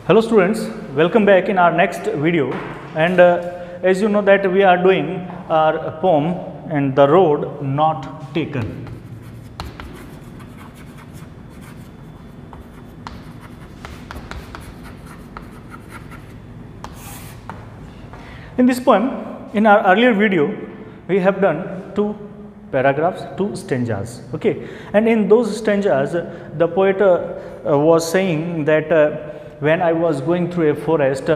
Hello students, welcome back in our next video, and as you know that we are doing our poem and the road not taken. In this poem, in our earlier video, we have done two paragraphs, two stanzas, okay, and in those stanzas the poet was saying that when I was going through a forest,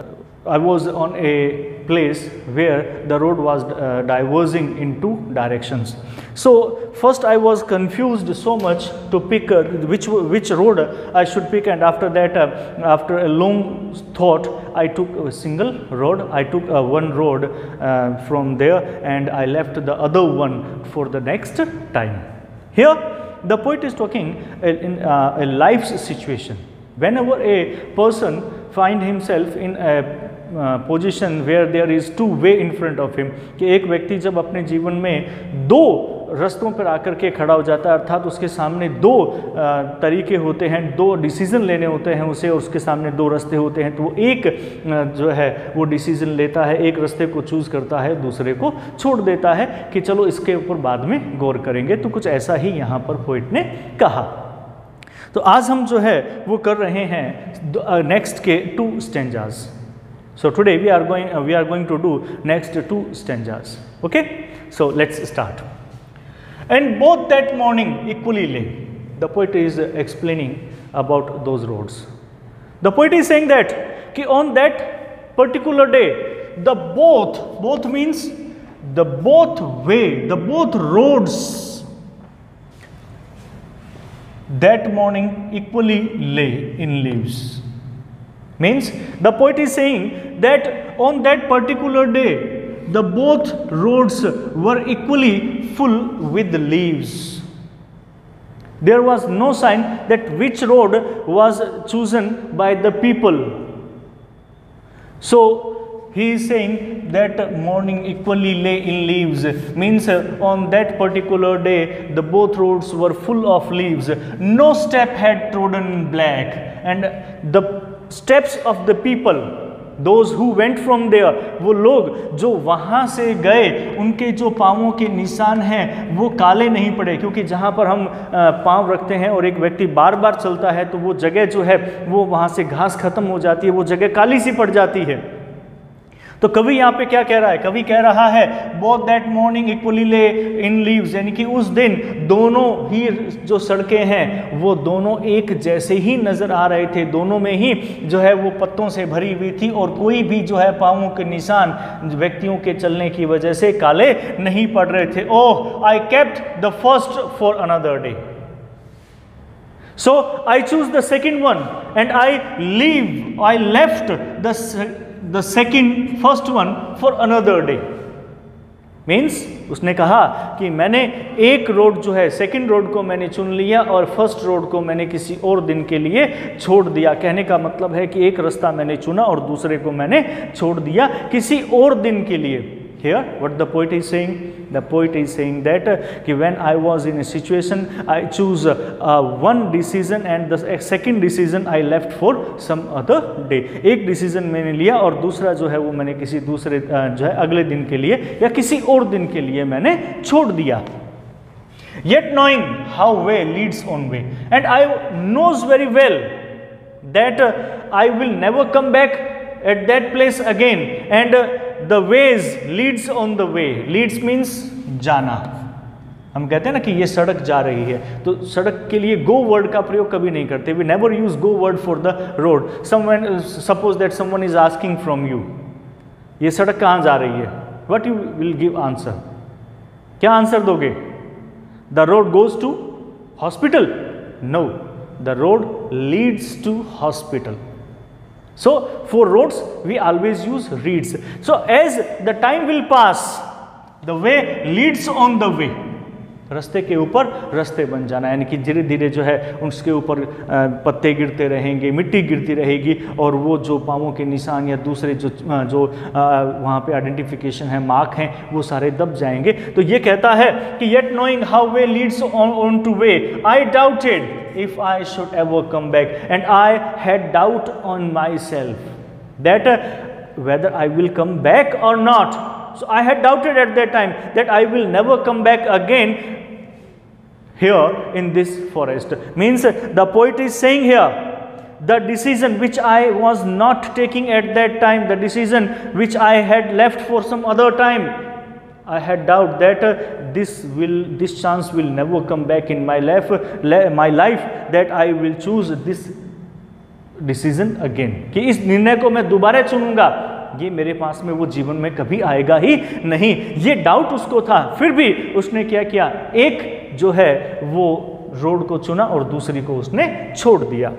I was on a place where the road was diverging in two directions. So first I was confused so much to pick which road I should pick, and after that, after a long thought, I took a single road. I took one road from there, and I left the other one for the next time. Here the poet is talking in a life's situation. Whenever a person find himself in a position where there is two way in front of him, कि एक व्यक्ति जब अपने जीवन में दो रास्तों पर आकर के खड़ा हो जाता है, अर्थात उसके सामने दो तरीके होते हैं, दो डिसीजन लेने होते हैं उसे, और उसके सामने दो रास्ते होते हैं, तो वो एक जो है वो डिसीजन लेता है, एक रास्ते को चूज करता है, दूसरे को छोड़ देता है कि चलो इसके ऊपर बाद में गौर करेंगे। तो कुछ ऐसा ही यहाँ पर पोइट ने कहा। तो आज हम जो है वो कर रहे हैं नेक्स्ट के two stanzas. So today we are going to do next two stanzas, okay. So let's start. And both that morning equally lay, the poet is explaining about those roads. The poet is saying that कि on that particular day the both means the both way, the both roads that morning equally lay in leaves. Means the poet is saying that on that particular day the both roads were equally full with leaves. There was no sign that which road was chosen by the people. So he is saying that morning equally lay in leaves, means on that particular day the both roads were full of leaves. No step had trodden in black, and the steps of the people, those who went from there, वो लोग जो वहाँ से गए उनके जो पाँवों के निशान हैं वो काले नहीं पड़े, क्योंकि जहाँ पर हम पाँव रखते हैं और एक व्यक्ति बार बार चलता है तो वो जगह जो है वो वहाँ से घास खत्म हो जाती है, वो जगह काली सी पड़ जाती है। तो कवि यहाँ पे क्या कह रहा है? कवि कह रहा है बोथ दैट मॉर्निंग इक्वली ले इन लीव्स, यानी कि उस दिन दोनों ही जो सड़कें हैं वो दोनों एक जैसे ही नजर आ रहे थे, दोनों में ही जो है वो पत्तों से भरी हुई थी, और कोई भी जो है पाँवों के निशान व्यक्तियों के चलने की वजह से काले नहीं पड़ रहे थे। Oh, I kept the first for another day, so I choose the second one and I left the first one for another day. Means उसने कहा कि मैंने एक रोड जो है सेकंड रोड को मैंने चुन लिया और फर्स्ट रोड को मैंने किसी और दिन के लिए छोड़ दिया। कहने का मतलब है कि एक रास्ता मैंने चुना और दूसरे को मैंने छोड़ दिया किसी और दिन के लिए। Here what the poet is saying? The poet is saying that when I was in a situation I choose one decision and the second decision I left for some other day. एक decision मैंने लिया और दूसरा जो है वो मैंने किसी दूसरे जो है अगले दिन के लिए या किसी और दिन के लिए मैंने छोड़ दिया। Yet knowing how way leads on way, and I knows very well that I will never come back at that place again, and the ways leads on the way. Leads means जाना। हम कहते हैं ना कि ये सड़क जा रही है, तो सड़क के लिए go वर्ड का प्रयोग कभी नहीं करते। We never use go word for the road. Suppose that someone is asking from you, ये सड़क कहाँ जा रही है? What you will give answer? क्या आंसर दोगे? The road goes to hospital? No, the road leads to hospital. So for roads we always use reads. So as the time will pass, the way leads on the way. रास्ते के ऊपर रास्ते बन जाना, यानी कि धीरे धीरे जो है उसके ऊपर पत्ते गिरते रहेंगे, मिट्टी गिरती रहेगी और वो जो पाँवों के निशान या दूसरे जो वहाँ पे आइडेंटिफिकेशन है, मार्क हैं, वो सारे दब जाएंगे। तो ये कहता है कि yet knowing how way Leeds on two way I doubted if I should ever come back, and I had doubt on myself that whether I will come back or not. So I had doubted at that time that I will never come back again here in this forest. Means the poet is saying here, the decision which I was not taking at that time, the decision which I had left for some other time, I had doubt that this chance will never come back in my life, that I will choose this decision again, कि इस निर्णय को मैं दोबारा चुनूंगा, ये मेरे पास में वो जीवन में कभी आएगा ही नहीं। ये डाउट उसको था, फिर भी उसने क्या किया, एक जो है वो रोड को चुना और दूसरी को उसने छोड़ दिया।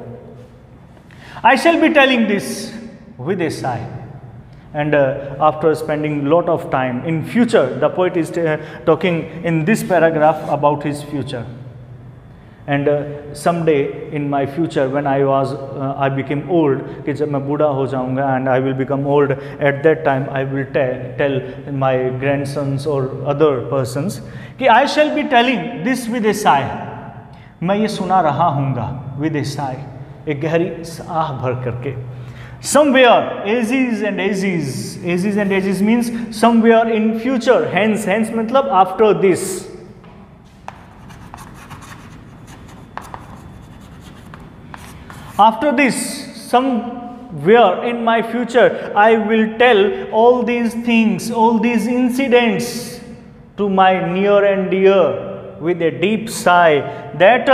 I shall be telling this with a sigh. And after spending lot of time in future, the poet is talking in this paragraph about his future. And someday in my future when I became old, कि जब मैं बूढ़ा हो जाऊंगा and I will become old, at that time I will tell my grandsons or other persons कि I shall be telling this with a sigh. मैं ये सुना रहा हूँगा with a sigh, एक गहरी आह भर करके। Somewhere, ages and ages means somewhere in future, hence मतलब after this. After this, somewhere in my future, I will tell all these things, all these incidents to my near and dear with a deep sigh that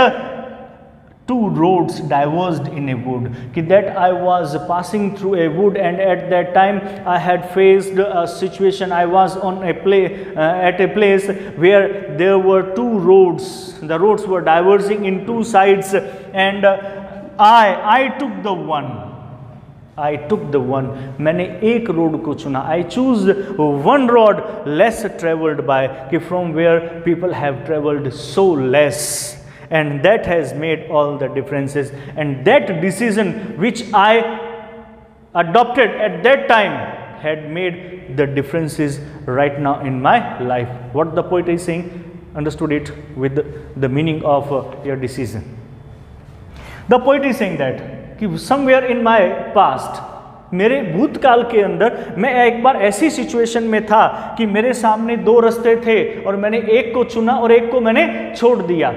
two roads diverged in a wood, that I was passing through a wood, and at that time I had faced a situation. I was on at a place where there were two roads. The roads were diverging in two sides, and I took the one. मैंने एक road को चुना। I choose one road less traveled by, कि from where people have traveled so less. And that has made all the differences, and that decision which I adopted at that time had made the differences right now in my life. What the poet is saying, understood it with the meaning of your decision. The poet is saying that कि somewhere in my past, मेरे भूतकाल के अंदर मैं एक बार ऐसी situation में था कि मेरे सामने दो रास्ते थे और मैंने एक को चुना और एक को मैंने छोड़ दिया,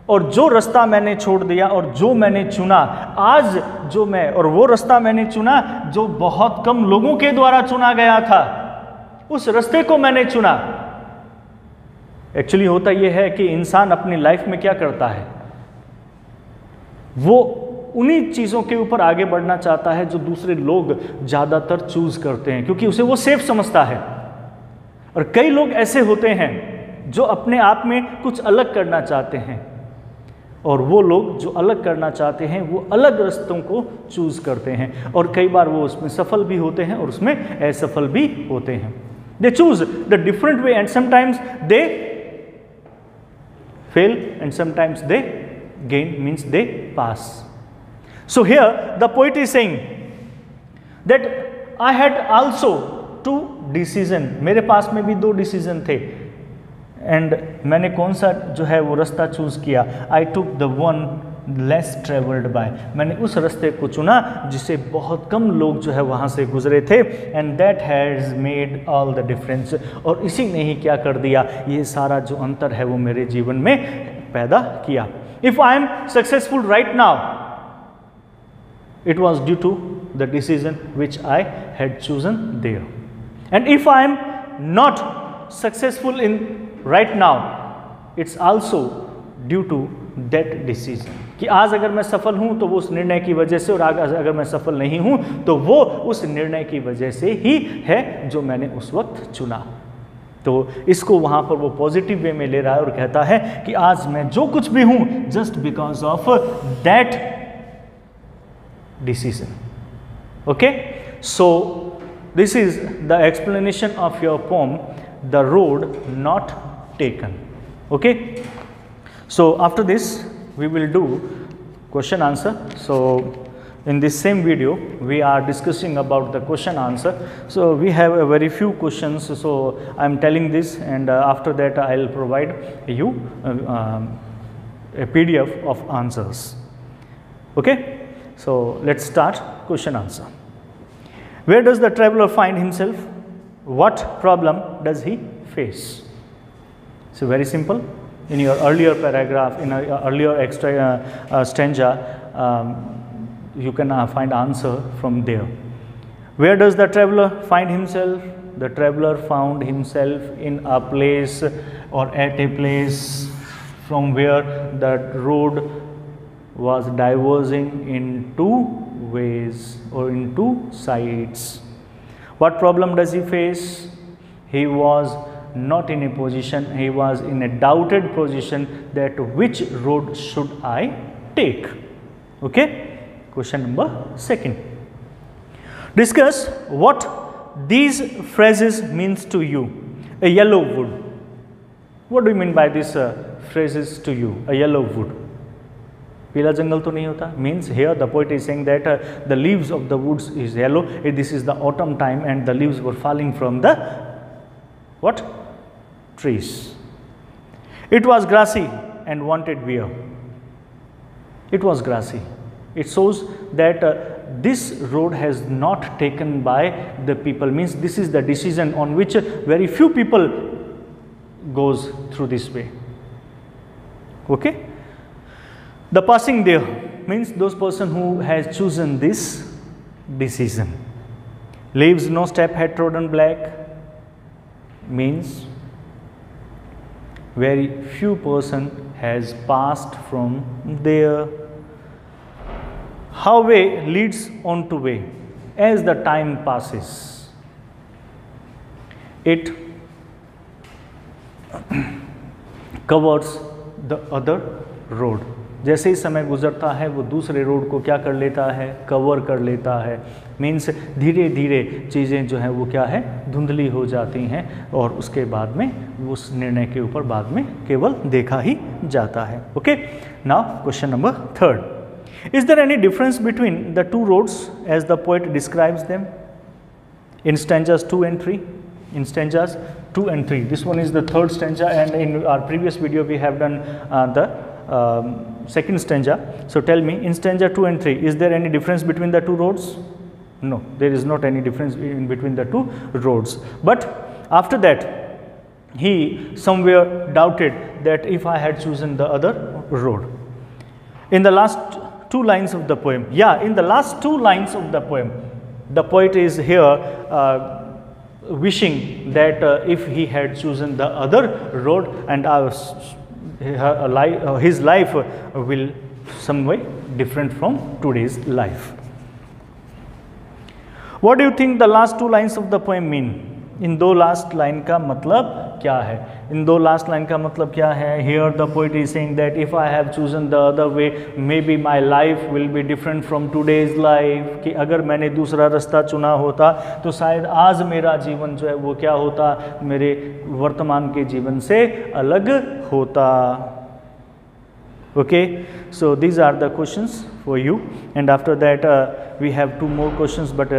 और जो रास्ता मैंने छोड़ दिया और जो मैंने चुना, आज जो मैं और वो रास्ता मैंने चुना जो बहुत कम लोगों के द्वारा चुना गया था, उस रास्ते को मैंने चुना। एक्चुअली होता यह है कि इंसान अपनी लाइफ में क्या करता है, वो उन्हीं चीज़ों के ऊपर आगे बढ़ना चाहता है जो दूसरे लोग ज़्यादातर चूज करते हैं, क्योंकि उसे वो सेफ समझता है। और कई लोग ऐसे होते हैं जो अपने आप में कुछ अलग करना चाहते हैं, और वो लोग जो अलग करना चाहते हैं वो अलग रास्तों को चूज करते हैं, और कई बार वो उसमें सफल भी होते हैं और उसमें असफल भी होते हैं। They choose the different way and sometimes they fail and sometimes they gain, means they pass. So here the poet is saying that I had also to decision, मेरे पास में भी दो डिसीजन थे, एंड मैंने कौन सा जो है वो रास्ता चूज किया, I took the one less travelled by, मैंने उस रास्ते को चुना जिसे बहुत कम लोग जो है वहाँ से गुजरे थे, and that has made all the difference, और इसी ने ही क्या कर दिया, ये सारा जो अंतर है वो मेरे जीवन में पैदा किया। If I am successful right now, it was due to the decision which I had chosen there, and if I am not successful in right now, it's also due to that decision, कि आज अगर मैं सफल हूं तो वो उस निर्णय की वजह से, और अगर मैं सफल नहीं हूं तो वो उस निर्णय की वजह से ही है जो मैंने उस वक्त चुना। तो इसको वहां पर वो पॉजिटिव वे में ले रहा है और कहता है कि आज मैं जो कुछ भी हूं just because of that decision. Okay, so this is the explanation of your poem the road not taken. Okay. So after this we will do question answer. So in this same video we are discussing about the question answer. So we have a very few questions, so I am telling this, and after that I will provide you a PDF of answers. Okay. So let's start question answer. Where does the traveler find himself? What problem does he face? So very simple. In your earlier paragraph, in your earlier extra stanza, you can find answer from there. Where does the traveler find himself? The traveler found himself in a place or at a place from where the road was diverging in two ways or in two sides. What problem does he face? He was not in a position, he was in a doubted position that which road should I take. Okay. Question number second. Discuss what these phrases means to you. A yellow wood. What do you mean by these phrases to you? A yellow wood. पीला जंगल तो नहीं होता. Means here the poet is saying that the leaves of the woods is yellow. This is the autumn time and the leaves were falling from the what? Trees. It was grassy and wanted wear. It was grassy. It shows that this road has not taken by the people, means this is the decision on which very few people goes through this way. Okay. The passing there means those person who has chosen this decision. Leaves no step had trodden black means very few person has passed from there. How way leads on to way. As the time passes, it covers the other road. जैसे ही समय गुजरता है वो दूसरे road को क्या कर लेता है? कवर कर लेता है. मीन्स धीरे धीरे चीज़ें जो है वो क्या है? धुंधली हो जाती हैं और उसके बाद में उस निर्णय के ऊपर बाद में केवल देखा ही जाता है. Okay. Now question number third. Is there any difference between the two roads as the poet describes them in stanzas 2 and 3? In stanzas 2 and 3. This one is the third stanza, and in our previous video we have done the second stanza. So tell me, in stanza 2 and 3, is there any difference between the two roads? No, there is not any difference in between the two roads. But after that, he somewhere doubted that if I had chosen the other road. In the last two lines of the poem, in the last two lines of the poem, the poet is here wishing that if he had chosen the other road, and his life will some way different from today's life. What do you think the last two lines of the poem mean? इन दो last line का मतलब क्या है? इन दो last line का मतलब क्या है? Here the poet is saying that if I have chosen the other way, maybe my life will be different from today's life. कि अगर मैंने दूसरा रास्ता चुना होता तो शायद आज मेरा जीवन जो है वो क्या होता? मेरे वर्तमान के जीवन से अलग होता. Okay, so these are the questions for you, and after that we have two more questions, but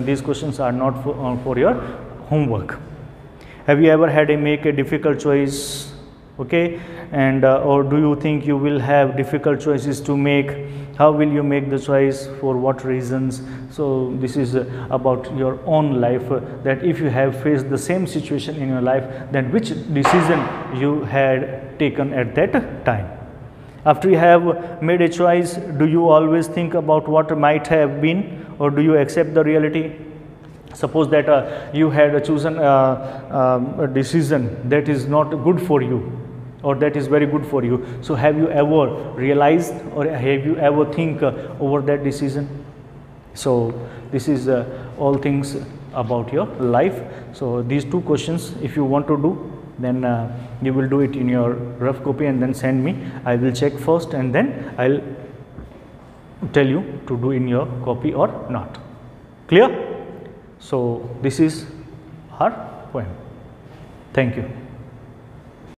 these questions are not for your homework. Have you ever had to make a difficult choice? Okay, and or do you think you will have difficult choices to make? How will you make the choice? For what reasons? So this is about your own life, that if you have faced the same situation in your life, then which decision you had taken at that time. After you have made a choice, do you always think about what might have been, or do you accept the reality? Suppose that you had chosen a decision that is not good for you, or that is very good for you. So have you ever realized, or have you ever think over that decision? So this is all things about your life. So these two questions, if you want to do, then you will do it in your rough copy and then send me. I will check first and then I'll tell you to do in your copy or not. Clear? So this is our poem. Thank you.